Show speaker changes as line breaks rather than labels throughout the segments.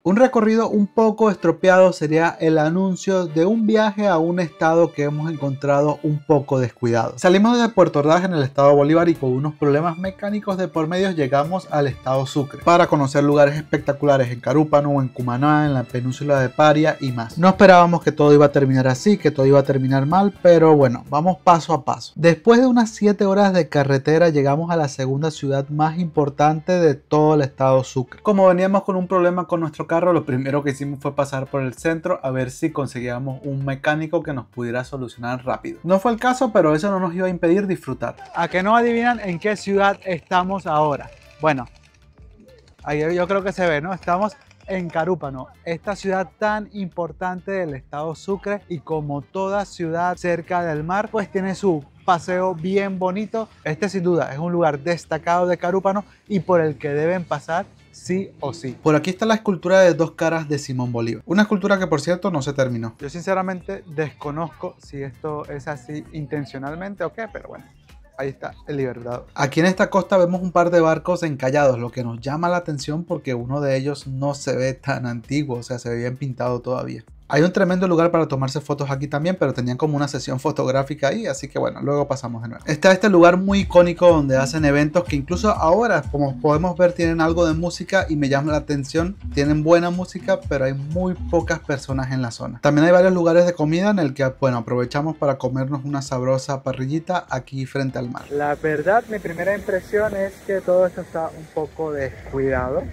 Un recorrido un poco estropeado sería el anuncio de un viaje a un estado que hemos encontrado un poco descuidado. Salimos de Puerto Ordaz en el estado Bolívar y con unos problemas mecánicos de por medio llegamos al estado Sucre para conocer lugares espectaculares en Carúpano, en Cumaná, en la península de Paria y más. No esperábamos que todo iba a terminar así, que todo iba a terminar mal, pero bueno, vamos paso a paso. Después de unas 7 horas de carretera llegamos a la segunda ciudad más importante de todo el estado Sucre. Como veníamos con un problema con nuestro carro, lo primero que hicimos fue pasar por el centro a ver si conseguíamos un mecánico que nos pudiera solucionar rápido. No fue el caso, pero eso no nos iba a impedir disfrutar. ¿A que no adivinan en qué ciudad estamos ahora? Bueno, ahí yo creo que se ve, ¿no? Estamos en Carúpano, esta ciudad tan importante del estado Sucre, y como toda ciudad cerca del mar, pues tiene su paseo bien bonito. Este sin duda es un lugar destacado de Carúpano y por el que deben pasar sí o sí. Por aquí está la escultura de 2 caras de Simón Bolívar. Una escultura que por cierto no se terminó. Yo sinceramente desconozco si esto es así intencionalmente o qué, pero bueno. Ahí está el Libertador. Aquí en esta costa vemos un par de barcos encallados, lo que nos llama la atención porque uno de ellos no se ve tan antiguo, o sea, se ve bien pintado todavía. Hay un tremendo lugar para tomarse fotos aquí también, pero tenían como una sesión fotográfica ahí, así que bueno, luego pasamos de nuevo. Está este lugar muy icónico donde hacen eventos que incluso ahora, como podemos ver, tienen algo de música y me llama la atención. Tienen buena música, pero hay muy pocas personas en la zona. También hay varios lugares de comida en el que, bueno, aprovechamos para comernos una sabrosa parrillita aquí frente al mar. La verdad, mi primera impresión es que todo esto está un poco descuidado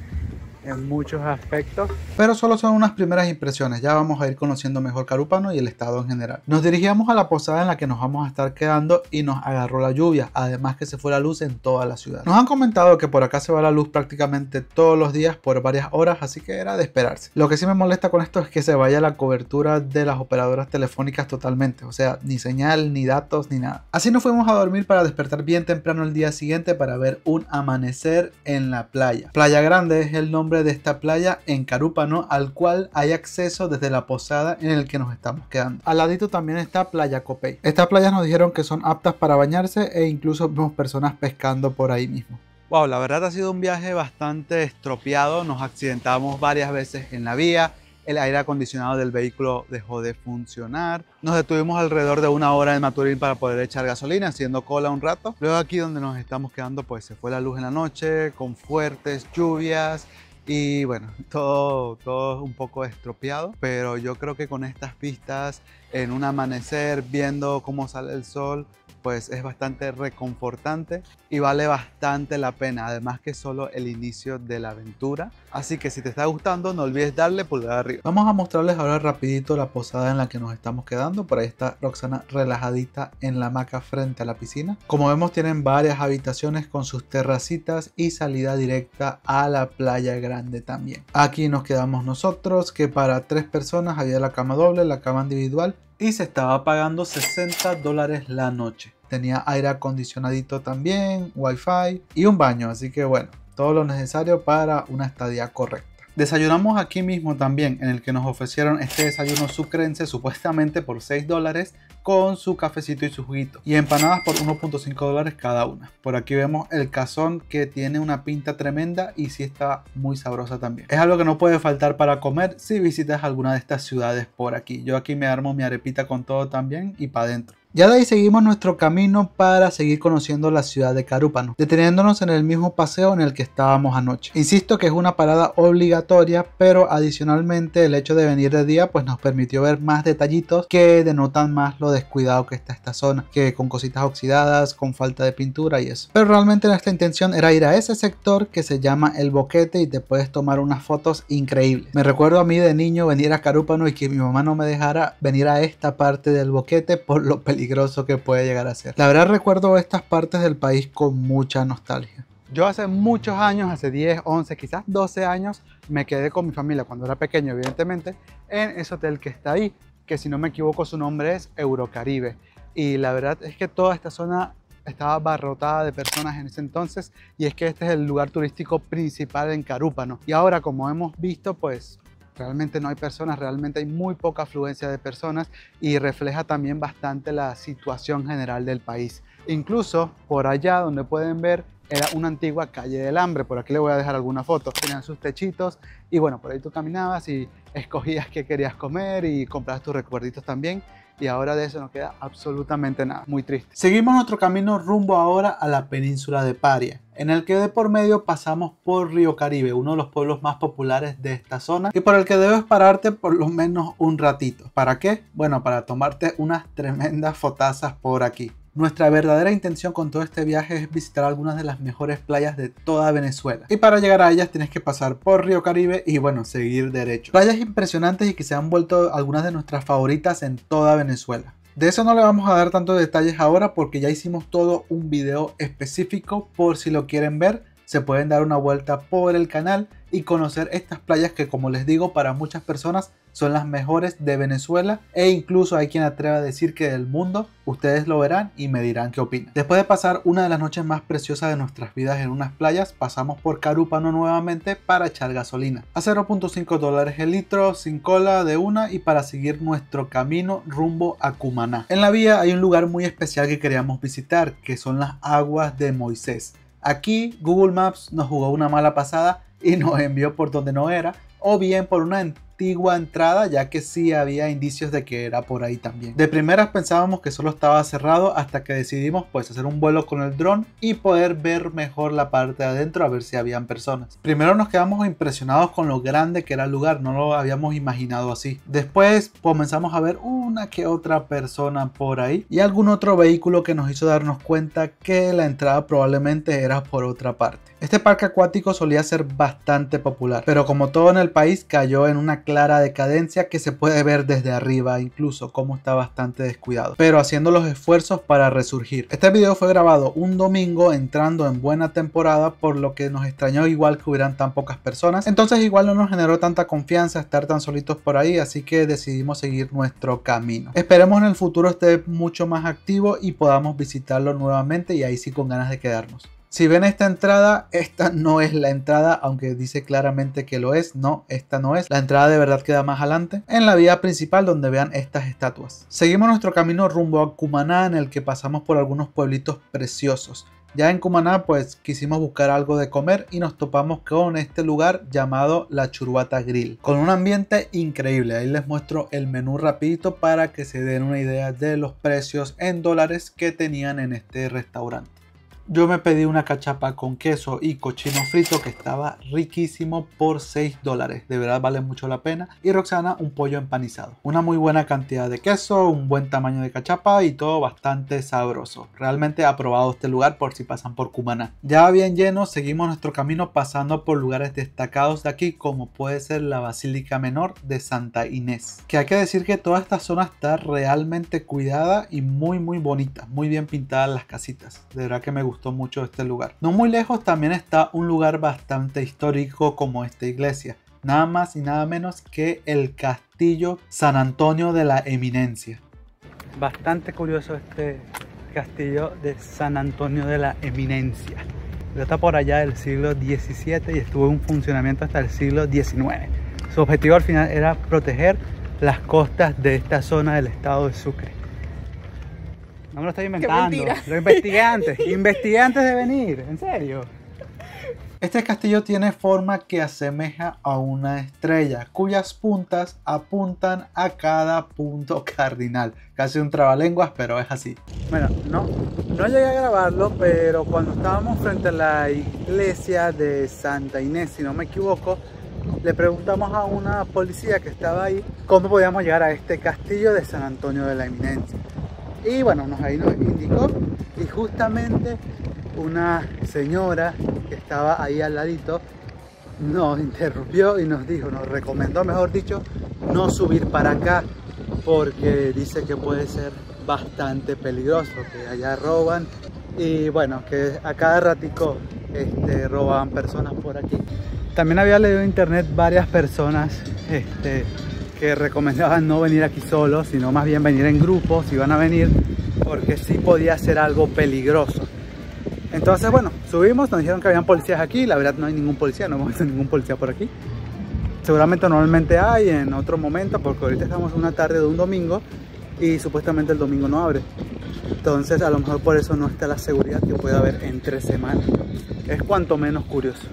en muchos aspectos, pero solo son unas primeras impresiones. Ya vamos a ir conociendo mejor Carúpano y el estado en general. Nos dirigíamos a la posada en la que nos vamos a estar quedando y nos agarró la lluvia, además que se fue la luz en toda la ciudad. Nos han comentado que por acá se va la luz prácticamente todos los días por varias horas, así que era de esperarse. Lo que sí me molesta con esto es que se vaya la cobertura de las operadoras telefónicas totalmente, o sea, ni señal, ni datos, ni nada. Así nos fuimos a dormir para despertar bien temprano el día siguiente para ver un amanecer en la playa. Playa Grande es el nombre de esta playa en Carúpano, al cual hay acceso desde la posada en el que nos estamos quedando. Al ladito también está Playa Copey. Estas playas nos dijeron que son aptas para bañarse e incluso vemos personas pescando por ahí mismo. Wow, la verdad ha sido un viaje bastante estropeado. Nos accidentamos varias veces en la vía. El aire acondicionado del vehículo dejó de funcionar. Nos detuvimos alrededor de 1 hora en Maturín para poder echar gasolina, haciendo cola un rato. Luego aquí donde nos estamos quedando, pues se fue la luz en la noche con fuertes lluvias. Y bueno, todo un poco estropeado, pero yo creo que con estas vistas en un amanecer, viendo cómo sale el sol, pues es bastante reconfortante y vale bastante la pena, además que es solo el inicio de la aventura. Así que si te está gustando, no olvides darle pulgar arriba. Vamos a mostrarles ahora rapidito la posada en la que nos estamos quedando. Por ahí está Roxana relajadita en la hamaca frente a la piscina. Como vemos, tienen varias habitaciones con sus terracitas y salida directa a la playa grande también. Aquí nos quedamos nosotros, que para 3 personas había la cama doble, la cama individual, y se estaba pagando $60 la noche. Tenía aire acondicionadito también, wifi y un baño, así que bueno, todo lo necesario para una estadía correcta. Desayunamos aquí mismo también, en el que nos ofrecieron este desayuno sucrense supuestamente por $6 con su cafecito y su juguito, y empanadas por $1.5 cada una. Por aquí vemos el cazón, que tiene una pinta tremenda y sí está muy sabrosa también. Es algo que no puede faltar para comer si visitas alguna de estas ciudades por aquí. Yo aquí me armo mi arepita con todo también y para adentro. Ya de ahí seguimos nuestro camino para seguir conociendo la ciudad de Carúpano, deteniéndonos en el mismo paseo en el que estábamos anoche. Insisto que es una parada obligatoria, pero adicionalmente el hecho de venir de día pues nos permitió ver más detallitos que denotan más lo descuidado que está esta zona, que con cositas oxidadas, con falta de pintura y eso. Pero realmente nuestra intención era ir a ese sector que se llama El Boquete y te puedes tomar unas fotos increíbles. Me recuerdo a mí de niño venir a Carúpano y que mi mamá no me dejara venir a esta parte del Boquete por lo peligroso que puede llegar a ser. La verdad recuerdo estas partes del país con mucha nostalgia. Yo hace muchos años, hace 10, 11, quizás 12 años, me quedé con mi familia cuando era pequeño, evidentemente, en ese hotel que está ahí, que si no me equivoco su nombre es Eurocaribe. Y la verdad es que toda esta zona estaba abarrotada de personas en ese entonces, y es que este es el lugar turístico principal en Carúpano. Y ahora, como hemos visto, pues realmente no hay personas, realmente hay muy poca afluencia de personas y refleja también bastante la situación general del país. Incluso por allá donde pueden ver era una antigua calle del hambre. Por aquí le voy a dejar alguna foto. Tenían sus techitos y bueno, por ahí tú caminabas y escogías qué querías comer y comprabas tus recuerditos también. Y ahora de eso no queda absolutamente nada. Muy triste. Seguimos nuestro camino rumbo ahora a la península de Paria, en el que de por medio pasamos por Río Caribe, uno de los pueblos más populares de esta zona y por el que debes pararte por lo menos un ratito. ¿Para qué? Bueno, para tomarte unas tremendas fotazas por aquí. Nuestra verdadera intención con todo este viaje es visitar algunas de las mejores playas de toda Venezuela. Y para llegar a ellas tienes que pasar por Río Caribe y bueno, seguir derecho. Playas impresionantes y que se han vuelto algunas de nuestras favoritas en toda Venezuela. De eso no le vamos a dar tantos detalles ahora porque ya hicimos todo un video específico. Por si lo quieren ver, se pueden dar una vuelta por el canal y conocer estas playas que, como les digo, para muchas personas son las mejores de Venezuela e incluso hay quien atreva a decir que del mundo. Ustedes lo verán y me dirán qué opinan. Después de pasar una de las noches más preciosas de nuestras vidas en unas playas, pasamos por Carúpano nuevamente para echar gasolina a $0.5 el litro, sin cola de una, y para seguir nuestro camino rumbo a Cumaná. En la vía hay un lugar muy especial que queríamos visitar, que son las aguas de Moisés. Aquí Google Maps nos jugó una mala pasada y nos envió por donde no era, o bien por una antigua entrada, ya que sí había indicios de que era por ahí también. De primeras pensábamos que solo estaba cerrado hasta que decidimos pues hacer un vuelo con el dron y poder ver mejor la parte de adentro a ver si habían personas. Primero nos quedamos impresionados con lo grande que era el lugar, no lo habíamos imaginado así. Después comenzamos a ver una que otra persona por ahí y algún otro vehículo que nos hizo darnos cuenta que la entrada probablemente era por otra parte. Este parque acuático solía ser bastante popular, pero como todo en el país cayó en una clara decadencia que se puede ver desde arriba, incluso como está bastante descuidado, pero haciendo los esfuerzos para resurgir. Este video fue grabado un domingo entrando en buena temporada, por lo que nos extrañó igual que hubieran tan pocas personas, entonces igual no nos generó tanta confianza estar tan solitos por ahí, así que decidimos seguir nuestro camino. Esperemos en el futuro esté mucho más activo y podamos visitarlo nuevamente y ahí sí con ganas de quedarnos. Si ven esta entrada, esta no es la entrada, aunque dice claramente que lo es. No, esta no es. La entrada de verdad queda más adelante, en la vía principal donde vean estas estatuas. Seguimos nuestro camino rumbo a Cumaná, en el que pasamos por algunos pueblitos preciosos. Ya en Cumaná pues quisimos buscar algo de comer y nos topamos con este lugar llamado La Churbata Grill, con un ambiente increíble. Ahí les muestro el menú rapidito para que se den una idea de los precios en dólares que tenían en este restaurante. Yo me pedí una cachapa con queso y cochino frito que estaba riquísimo por $6. De verdad vale mucho la pena. Y Roxana un pollo empanizado. Una muy buena cantidad de queso, un buen tamaño de cachapa y todo bastante sabroso. Realmente aprobado este lugar por si pasan por Cumaná. Ya bien lleno, seguimos nuestro camino pasando por lugares destacados de aquí, como puede ser la Basílica Menor de Santa Inés. Que hay que decir que toda esta zona está realmente cuidada y muy bonita. Muy bien pintadas las casitas. De verdad que me gustó mucho este lugar. No muy lejos también está un lugar bastante histórico como esta iglesia, nada más y nada menos que el Castillo San Antonio de la Eminencia. Bastante curioso este castillo de San Antonio de la Eminencia. Está por allá del siglo XVII y estuvo en funcionamiento hasta el siglo XIX. Su objetivo al final era proteger las costas de esta zona del estado de Sucre. No me lo estoy inventando. Lo investigué antes. Investigué antes de venir. En serio. Este castillo tiene forma que asemeja a una estrella, cuyas puntas apuntan a cada punto cardinal. Casi un trabalenguas, pero es así. Bueno, no llegué a grabarlo, pero cuando estábamos frente a la iglesia de Santa Inés, si no me equivoco, le preguntamos a una policía que estaba ahí cómo podíamos llegar a este castillo de San Antonio de la Eminencia. Y bueno, ahí nos indicó, y justamente una señora que estaba ahí al ladito nos interrumpió y nos dijo, nos recomendó, mejor dicho, no subir para acá porque dice que puede ser bastante peligroso, que allá roban y bueno, que a cada ratico roban personas por aquí. También había leído en internet varias personas que recomendaban no venir aquí solos, sino más bien venir en grupo si van a venir, porque sí podía ser algo peligroso. Entonces bueno, subimos, nos dijeron que habían policías aquí. La verdad no hay ningún policía, no hemos visto ningún policía por aquí. Seguramente normalmente hay en otro momento, porque ahorita estamos en una tarde de un domingo y supuestamente el domingo no abre. Entonces a lo mejor por eso no está la seguridad que puede haber entre semanas. Es cuanto menos curioso.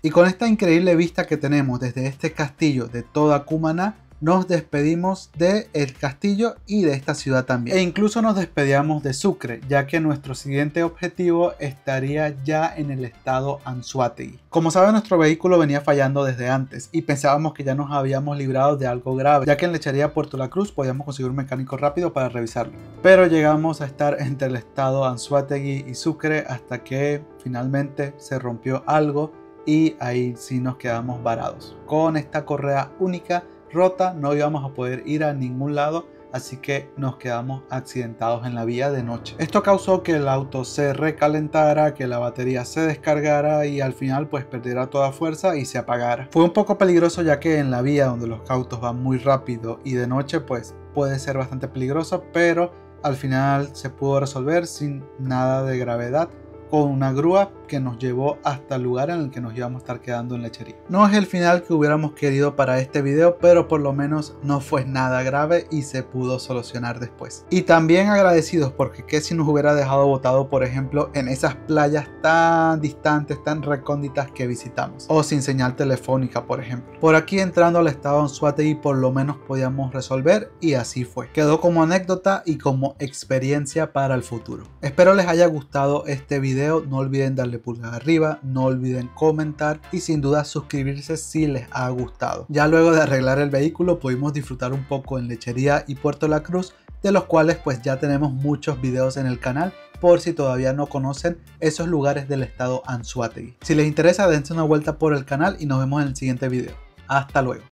Y con esta increíble vista que tenemos desde este castillo de toda Cumaná, nos despedimos del castillo y de esta ciudad también. E incluso nos despedíamos de Sucre, ya que nuestro siguiente objetivo estaría ya en el estado Anzoátegui. Como saben, nuestro vehículo venía fallando desde antes y pensábamos que ya nos habíamos librado de algo grave, ya que en Lechería Puerto La Cruz podíamos conseguir un mecánico rápido para revisarlo. Pero llegamos a estar entre el estado Anzoátegui y Sucre hasta que finalmente se rompió algo y ahí sí nos quedamos varados. Con esta correa única rota no íbamos a poder ir a ningún lado, así que nos quedamos accidentados en la vía de noche. Esto causó que el auto se recalentara, que la batería se descargara y al final pues perdiera toda fuerza y se apagara. Fue un poco peligroso, ya que en la vía donde los autos van muy rápido y de noche pues puede ser bastante peligroso, pero al final se pudo resolver sin nada de gravedad, con una grúa que nos llevó hasta el lugar en el que nos íbamos a estar quedando en Lechería. No es el final que hubiéramos querido para este video, pero por lo menos no fue nada grave y se pudo solucionar después. Y también agradecidos, porque qué si nos hubiera dejado botado, por ejemplo, en esas playas tan distantes, tan recónditas que visitamos, o sin señal telefónica, por ejemplo. Por aquí, entrando al estado Anzoátegui, por lo menos podíamos resolver, y así fue. Quedó como anécdota y como experiencia para el futuro. Espero les haya gustado este video. No olviden darle pulgar arriba, no olviden comentar y sin duda suscribirse si les ha gustado. Ya luego de arreglar el vehículo pudimos disfrutar un poco en Lechería y Puerto La Cruz, de los cuales pues ya tenemos muchos videos en el canal por si todavía no conocen esos lugares del estado Anzoátegui. Si les interesa, dense una vuelta por el canal y nos vemos en el siguiente video. Hasta luego.